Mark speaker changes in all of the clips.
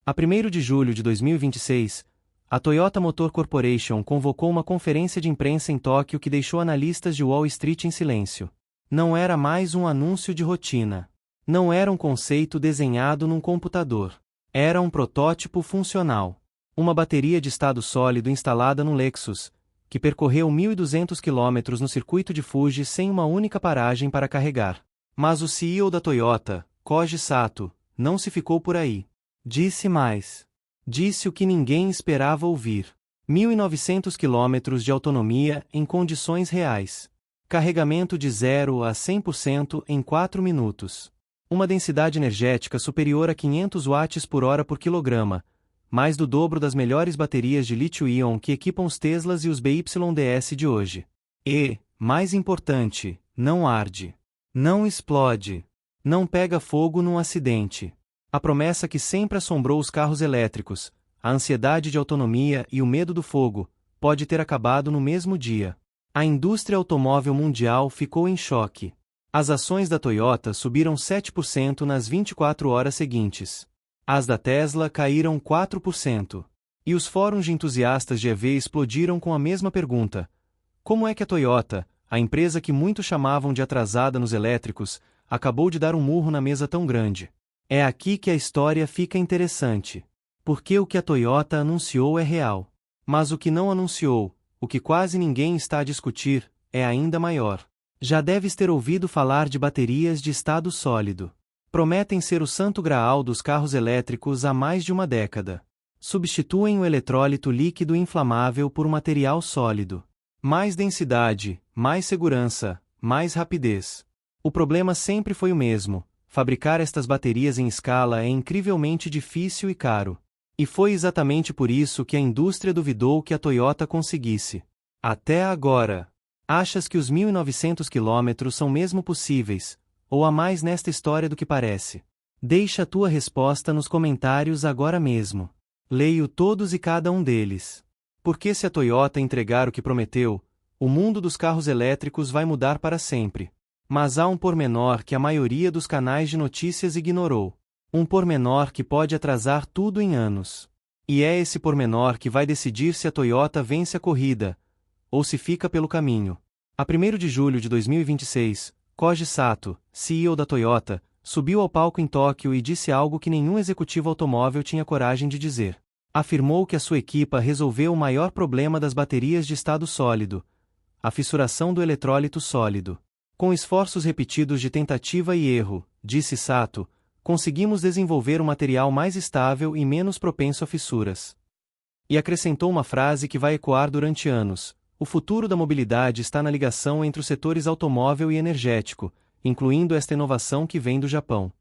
Speaker 1: A 1º de julho de 2026, a Toyota Motor Corporation convocou uma conferência de imprensa em Tóquio que deixou analistas de Wall Street em silêncio. Não era mais um anúncio de rotina. Não era um conceito desenhado num computador. Era um protótipo funcional. Uma bateria de estado sólido instalada no Lexus, que percorreu 1.200 km no circuito de Fuji sem uma única paragem para carregar. Mas o CEO da Toyota, Koji Sato, não se ficou por aí. Disse mais. Disse o que ninguém esperava ouvir. 1.900 km de autonomia em condições reais. Carregamento de 0 a 100% em 4 minutos. Uma densidade energética superior a 500 watts por hora por quilograma, mais do dobro das melhores baterias de lítio-íon que equipam os Teslas e os BYDs de hoje. E, mais importante, não arde. Não explode. Não pega fogo num acidente. A promessa que sempre assombrou os carros elétricos, a ansiedade de autonomia e o medo do fogo, pode ter acabado no mesmo dia. A indústria automóvel mundial ficou em choque. As ações da Toyota subiram 7% nas 24 horas seguintes. As da Tesla caíram 4%. E os fóruns de entusiastas de EV explodiram com a mesma pergunta: como é que a Toyota, a empresa que muitos chamavam de atrasada nos elétricos, acabou de dar um murro na mesa tão grande? É aqui que a história fica interessante. Porque o que a Toyota anunciou é real. Mas o que não anunciou, o que quase ninguém está a discutir, é ainda maior. Já deves ter ouvido falar de baterias de estado sólido. Prometem ser o santo graal dos carros elétricos há mais de uma década. Substituem o eletrólito líquido inflamável por um material sólido. Mais densidade, mais segurança, mais rapidez. O problema sempre foi o mesmo: fabricar estas baterias em escala é incrivelmente difícil e caro. E foi exatamente por isso que a indústria duvidou que a Toyota conseguisse. Até agora. Achas que os 1.900 km são mesmo possíveis, ou há mais nesta história do que parece? Deixa a tua resposta nos comentários agora mesmo. Leio todos e cada um deles. Porque se a Toyota entregar o que prometeu, o mundo dos carros elétricos vai mudar para sempre. Mas há um pormenor que a maioria dos canais de notícias ignorou. Um pormenor que pode atrasar tudo em anos. E é esse pormenor que vai decidir se a Toyota vence a corrida, ou se fica pelo caminho. A 1º de julho de 2026, Koji Sato, CEO da Toyota, subiu ao palco em Tóquio e disse algo que nenhum executivo automóvel tinha coragem de dizer. Afirmou que a sua equipa resolveu o maior problema das baterias de estado sólido: a fissuração do eletrólito sólido. Com esforços repetidos de tentativa e erro, disse Sato, conseguimos desenvolver um material mais estável e menos propenso a fissuras. E acrescentou uma frase que vai ecoar durante anos: o futuro da mobilidade está na ligação entre os setores automóvel e energético, incluindo esta inovação que vem do Japão.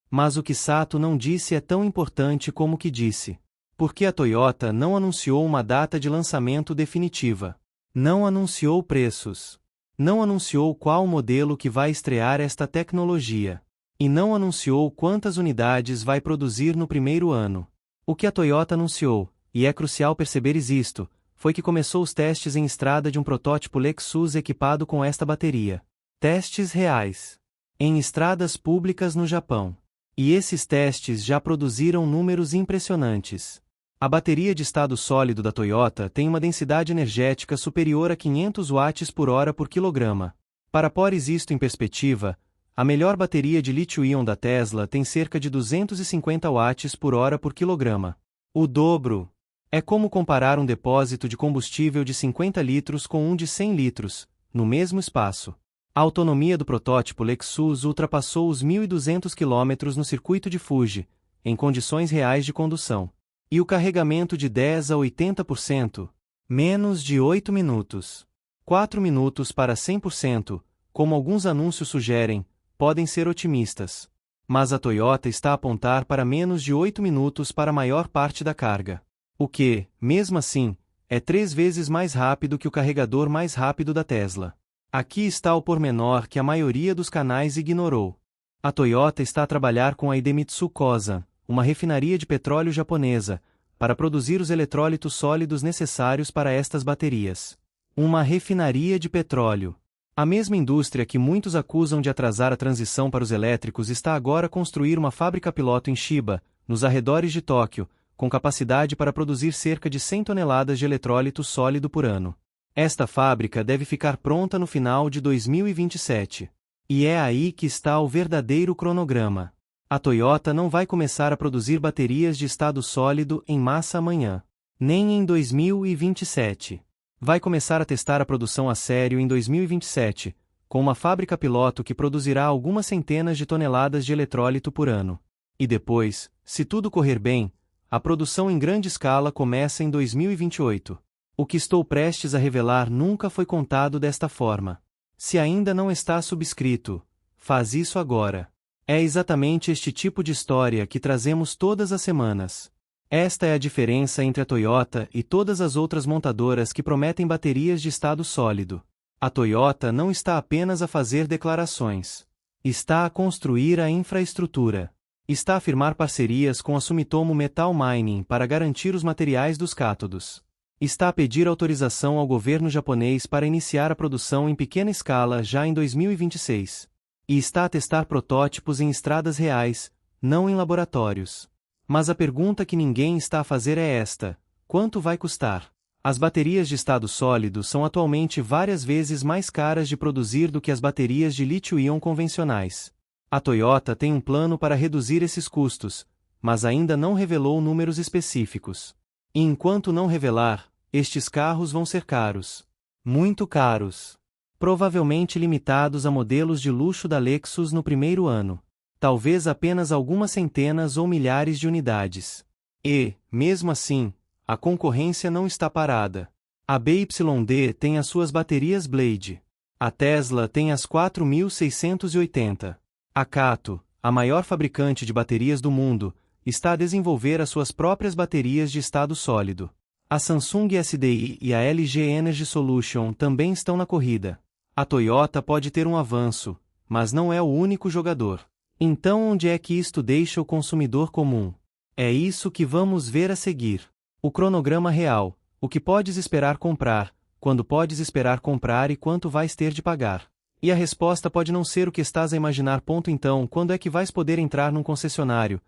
Speaker 1: Mas o que Sato não disse é tão importante como o que disse. Porque a Toyota não anunciou uma data de lançamento definitiva. Não anunciou preços. Não anunciou qual modelo que vai estrear esta tecnologia. E não anunciou quantas unidades vai produzir no primeiro ano. O que a Toyota anunciou, e é crucial perceberes isto, foi que começou os testes em estrada de um protótipo Lexus equipado com esta bateria. Testes reais. Em estradas públicas no Japão. E esses testes já produziram números impressionantes. A bateria de estado sólido da Toyota tem uma densidade energética superior a 500 watts por hora por quilograma. Para pôres isto em perspectiva, a melhor bateria de lítio-íon da Tesla tem cerca de 250 watts por hora por quilograma. O dobro. É como comparar um depósito de combustível de 50 litros com um de 100 litros, no mesmo espaço. A autonomia do protótipo Lexus ultrapassou os 1.200 km no circuito de Fuji, em condições reais de condução. E o carregamento de 10 a 80%, menos de 8 minutos. 4 minutos para 100%, como alguns anúncios sugerem, podem ser otimistas. Mas a Toyota está a apontar para menos de 8 minutos para a maior parte da carga. O que, mesmo assim, é 3 vezes mais rápido que o carregador mais rápido da Tesla. Aqui está o pormenor que a maioria dos canais ignorou. A Toyota está a trabalhar com a Idemitsu Kosan, uma refinaria de petróleo japonesa, para produzir os eletrólitos sólidos necessários para estas baterias. Uma refinaria de petróleo. A mesma indústria que muitos acusam de atrasar a transição para os elétricos está agora a construir uma fábrica piloto em Chiba, nos arredores de Tóquio, com capacidade para produzir cerca de 100 toneladas de eletrólito sólido por ano. Esta fábrica deve ficar pronta no final de 2027. E é aí que está o verdadeiro cronograma. A Toyota não vai começar a produzir baterias de estado sólido em massa amanhã, nem em 2027. Vai começar a testar a produção a sério em 2027, com uma fábrica piloto que produzirá algumas centenas de toneladas de eletrólito por ano. E depois, se tudo correr bem, a produção em grande escala começa em 2028. O que estou prestes a revelar nunca foi contado desta forma. Se ainda não está subscrito, faz isso agora. É exatamente este tipo de história que trazemos todas as semanas. Esta é a diferença entre a Toyota e todas as outras montadoras que prometem baterias de estado sólido. A Toyota não está apenas a fazer declarações. Está a construir a infraestrutura. Está a firmar parcerias com a Sumitomo Metal Mining para garantir os materiais dos cátodos. Está a pedir autorização ao governo japonês para iniciar a produção em pequena escala já em 2026. E está a testar protótipos em estradas reais, não em laboratórios. Mas a pergunta que ninguém está a fazer é esta: quanto vai custar? As baterias de estado sólido são atualmente várias vezes mais caras de produzir do que as baterias de lítio-íon convencionais. A Toyota tem um plano para reduzir esses custos, mas ainda não revelou números específicos. E enquanto não revelar, estes carros vão ser caros. Muito caros. Provavelmente limitados a modelos de luxo da Lexus no primeiro ano. Talvez apenas algumas centenas ou milhares de unidades. E, mesmo assim, a concorrência não está parada. A BYD tem as suas baterias Blade. A Tesla tem as 4680. A Kato, a maior fabricante de baterias do mundo, está a desenvolver as suas próprias baterias de estado sólido. A Samsung SDI e a LG Energy Solution também estão na corrida. A Toyota pode ter um avanço, mas não é o único jogador. Então onde é que isto deixa o consumidor comum? É isso que vamos ver a seguir. O cronograma real, o que podes esperar comprar, quando podes esperar comprar e quanto vais ter de pagar. E a resposta pode não ser o que estás a imaginar. Então, quando é que vais poder entrar num concessionário,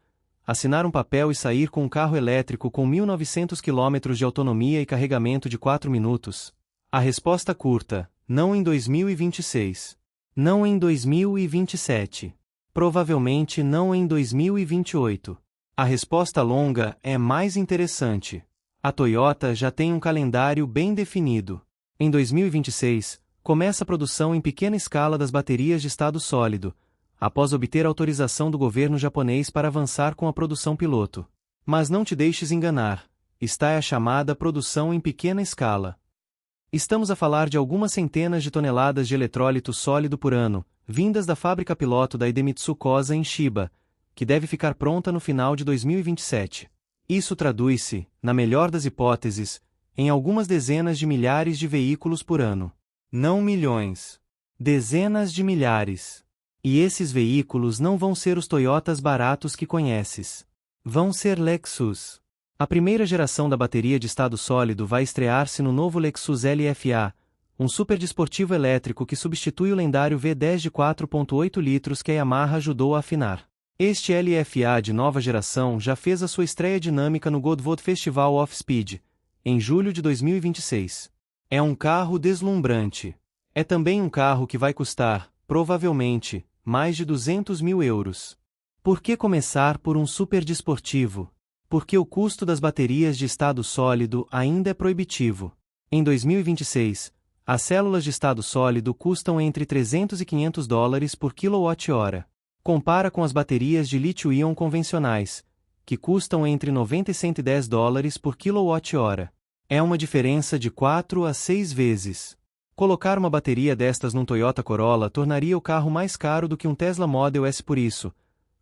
Speaker 1: assinar um papel e sair com um carro elétrico com 1.900 km de autonomia e carregamento de 4 minutos? A resposta curta: não em 2026. Não em 2027. Provavelmente não em 2028. A resposta longa é mais interessante. A Toyota já tem um calendário bem definido. Em 2026, começa a produção em pequena escala das baterias de estado sólido, após obter autorização do governo japonês para avançar com a produção piloto. Mas não te deixes enganar, está a chamada produção em pequena escala. Estamos a falar de algumas centenas de toneladas de eletrólito sólido por ano, vindas da fábrica piloto da Idemitsu Koza em Chiba, que deve ficar pronta no final de 2027. Isso traduz-se, na melhor das hipóteses, em algumas dezenas de milhares de veículos por ano. Não milhões. Dezenas de milhares. E esses veículos não vão ser os Toyotas baratos que conheces. Vão ser Lexus. A primeira geração da bateria de estado sólido vai estrear-se no novo Lexus LFA, um superdesportivo elétrico que substitui o lendário V10 de 4.8 litros que a Yamaha ajudou a afinar. Este LFA de nova geração já fez a sua estreia dinâmica no Goodwood Festival of Speed, em julho de 2026. É um carro deslumbrante. É também um carro que vai custar, provavelmente, mais de 200 mil euros. Por que começar por um superdesportivo? Porque o custo das baterias de estado sólido ainda é proibitivo. Em 2026, as células de estado sólido custam entre 300 e 500 dólares por quilowatt-hora. Compara com as baterias de lítio-íon convencionais, que custam entre 90 e 110 dólares por quilowatt-hora. É uma diferença de 4 a 6 vezes. Colocar uma bateria destas num Toyota Corolla tornaria o carro mais caro do que um Tesla Model S. Por isso,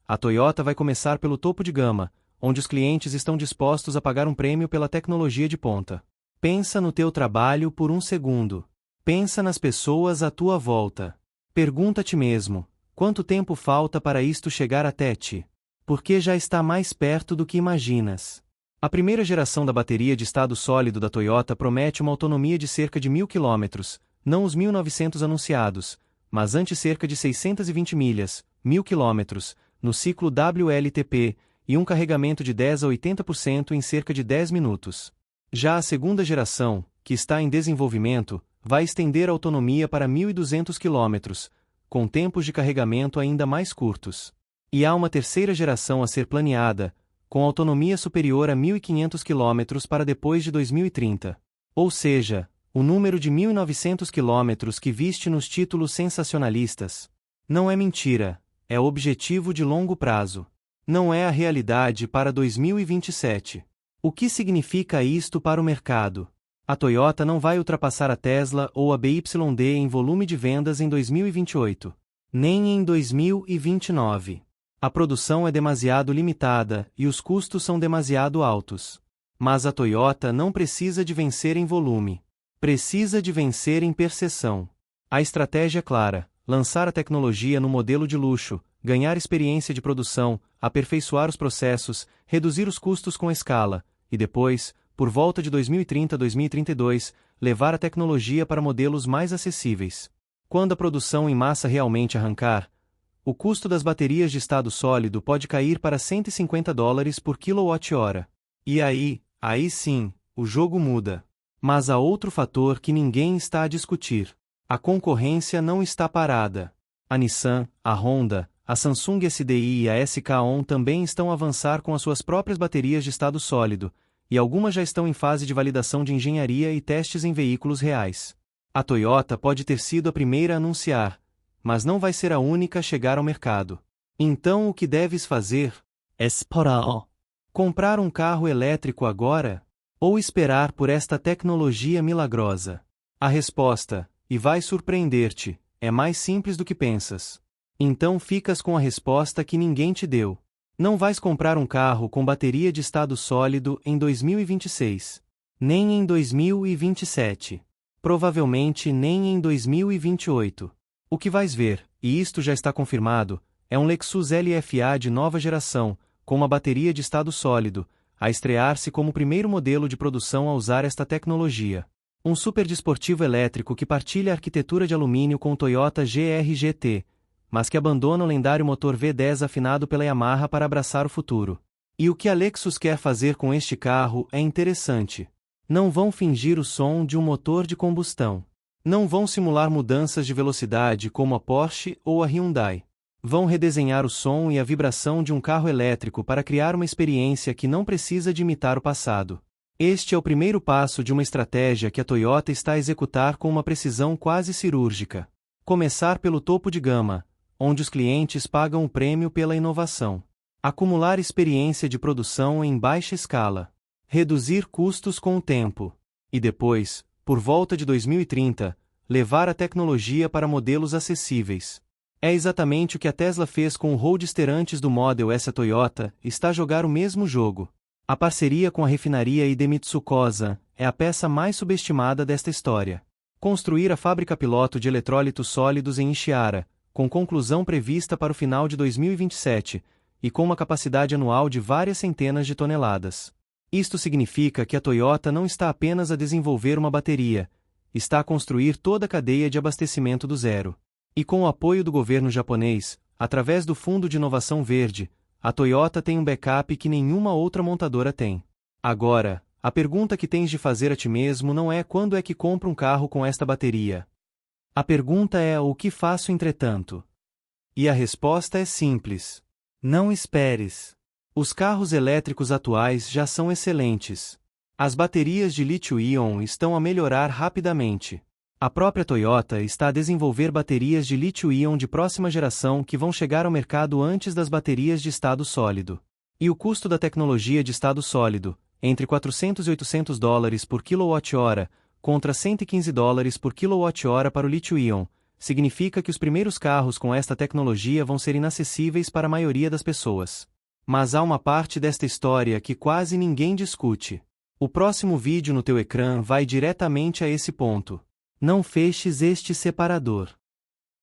Speaker 1: a Toyota vai começar pelo topo de gama, onde os clientes estão dispostos a pagar um prêmio pela tecnologia de ponta. Pensa no teu trabalho por um segundo. Pensa nas pessoas à tua volta. Pergunta a ti mesmo: quanto tempo falta para isto chegar até ti? Porque já está mais perto do que imaginas. A primeira geração da bateria de estado sólido da Toyota promete uma autonomia de cerca de 1.000 km, não os 1.900 anunciados, mas antes cerca de 620 milhas, 1.000 km, no ciclo WLTP, e um carregamento de 10 a 80% em cerca de 10 minutos. Já a segunda geração, que está em desenvolvimento, vai estender a autonomia para 1.200 km, com tempos de carregamento ainda mais curtos. E há uma terceira geração a ser planeada, com autonomia superior a 1.500 km para depois de 2030. Ou seja, o número de 1.900 km que viste nos títulos sensacionalistas. Não é mentira, é objetivo de longo prazo. Não é a realidade para 2027. O que significa isto para o mercado? A Toyota não vai ultrapassar a Tesla ou a BYD em volume de vendas em 2028. Nem em 2029. A produção é demasiado limitada e os custos são demasiado altos. Mas a Toyota não precisa de vencer em volume. Precisa de vencer em percepção. A estratégia é clara: lançar a tecnologia no modelo de luxo, ganhar experiência de produção, aperfeiçoar os processos, reduzir os custos com escala, e depois, por volta de 2030-2032, levar a tecnologia para modelos mais acessíveis. Quando a produção em massa realmente arrancar, o custo das baterias de estado sólido pode cair para $150 por kWh. E aí sim, o jogo muda. Mas há outro fator que ninguém está a discutir. A concorrência não está parada. A Nissan, a Honda, a Samsung SDI e a SK On também estão a avançar com as suas próprias baterias de estado sólido, e algumas já estão em fase de validação de engenharia e testes em veículos reais. A Toyota pode ter sido a primeira a anunciar, mas não vai ser a única a chegar ao mercado. Então o que deves fazer? Esperar. Comprar um carro elétrico agora? Ou esperar por esta tecnologia milagrosa? A resposta, e vai surpreender-te, é mais simples do que pensas. Então ficas com a resposta que ninguém te deu. Não vais comprar um carro com bateria de estado sólido em 2026. Nem em 2027. Provavelmente nem em 2028. O que vais ver, e isto já está confirmado, é um Lexus LFA de nova geração, com uma bateria de estado sólido, a estrear-se como o primeiro modelo de produção a usar esta tecnologia. Um superdesportivo elétrico que partilha a arquitetura de alumínio com o Toyota GR-GT, mas que abandona o lendário motor V10 afinado pela Yamaha para abraçar o futuro. E o que a Lexus quer fazer com este carro é interessante. Não vão fingir o som de um motor de combustão. Não vão simular mudanças de velocidade como a Porsche ou a Hyundai. Vão redesenhar o som e a vibração de um carro elétrico para criar uma experiência que não precisa de imitar o passado. Este é o primeiro passo de uma estratégia que a Toyota está a executar com uma precisão quase cirúrgica. Começar pelo topo de gama, onde os clientes pagam o prêmio pela inovação. Acumular experiência de produção em baixa escala. Reduzir custos com o tempo. E depois, por volta de 2030, levar a tecnologia para modelos acessíveis. É exatamente o que a Tesla fez com o Roadster antes do Model S. A Toyota está a jogar o mesmo jogo. A parceria com a refinaria Idemitsu Kosan é a peça mais subestimada desta história. Construir a fábrica piloto de eletrólitos sólidos em Ichiara, com conclusão prevista para o final de 2027, e com uma capacidade anual de várias centenas de toneladas. Isto significa que a Toyota não está apenas a desenvolver uma bateria, está a construir toda a cadeia de abastecimento do zero. E com o apoio do governo japonês, através do Fundo de Inovação Verde, a Toyota tem um backup que nenhuma outra montadora tem. Agora, a pergunta que tens de fazer a ti mesmo não é quando é que compro um carro com esta bateria. A pergunta é o que faço entretanto. E a resposta é simples. Não esperes. Os carros elétricos atuais já são excelentes. As baterias de lítio-íon estão a melhorar rapidamente. A própria Toyota está a desenvolver baterias de lítio-íon de próxima geração que vão chegar ao mercado antes das baterias de estado sólido. E o custo da tecnologia de estado sólido, entre $400 e $800 por kWh, contra $115 por kWh para o lítio-íon, significa que os primeiros carros com esta tecnologia vão ser inacessíveis para a maioria das pessoas. Mas há uma parte desta história que quase ninguém discute. O próximo vídeo no teu ecrã vai diretamente a esse ponto. Não feches este separador.